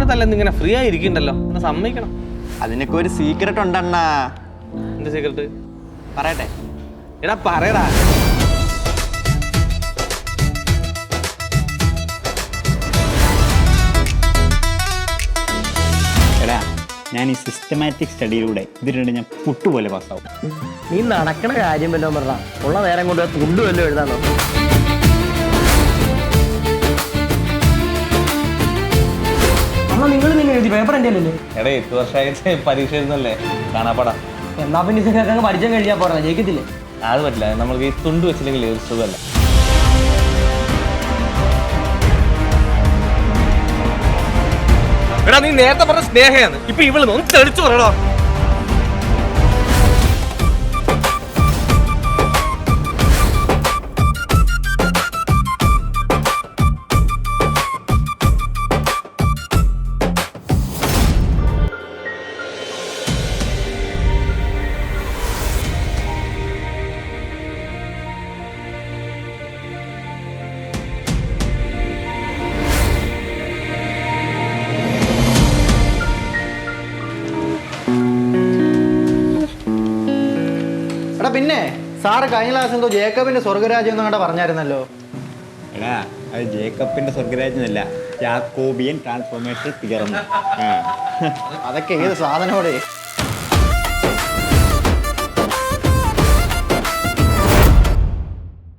അടുത്തല്ല ഇങ്ങനെ ഫ്രീ ആയി ഇരിക്കണ്ടല്ലോ, ഒന്ന് സമ്മതിക്കണം. അതിനൊക്കെ ഒരു സീക്രട്ട് ഉണ്ടണ്ണാ. എന്ത് സീക്രട്ട്? പറയട്ടെ? എടാ പറയടാ. എടാ, ഞാൻ ഈ സിസ്റ്റമാറ്റിക് സ്റ്റഡിയിലൂടെ ഇതിലൂടെ ഞാൻ പുട്ടുപോലെ പാസ്സാവും. നീ നടക്കണ കാര്യം വല്ലോ പറഞ്ഞ ഉള്ള നേരം കൊണ്ട് തുണ്ട് വല്ലോ എഴുതാനോ? നിങ്ങൾ എഴുതി പേപ്പർ എൻ്റെ അല്ലേ? എടാ 8 വർഷമായിട്ട് പരീക്ഷ എഴുതുന്നല്ലേ, കാണാപ്പാടാ. എന്നാ പിന്നെ ഇതിനൊക്കെ പഠിച്ചാൽ കഴിഞ്ഞാൽ പോരാ, ജയിക്കത്തില്ലേ? അത് പറ്റില്ല, നമ്മൾക്ക് ഈ തുണ്ട് വെച്ചില്ലെങ്കിൽ ഒരു സുഖമല്ല. എടാ നീ നേരത്തെ പറഞ്ഞ സ്നേഹയാണ്, ഇപ്പൊ ഇവള് ഒന്ന് തെളിച്ചു പറയണോ? എടാ പിന്നെ സാറ് കഴിഞ്ഞ ക്ലാസ് എന്തോ ജേക്കബിന്റെ സ്വർഗരാജ്യം എന്നങ്ങോട്ട് പറഞ്ഞായിരുന്നല്ലോ. എടാ, അത് ജേക്കബിന്റെ സ്വർഗരാജ്യമല്ല, യാക്കോബിയൻ ട്രാൻസ്ഫോർമേഷൻ ഫിഗർ. അതൊക്കെ ഏത് സാധനോടെ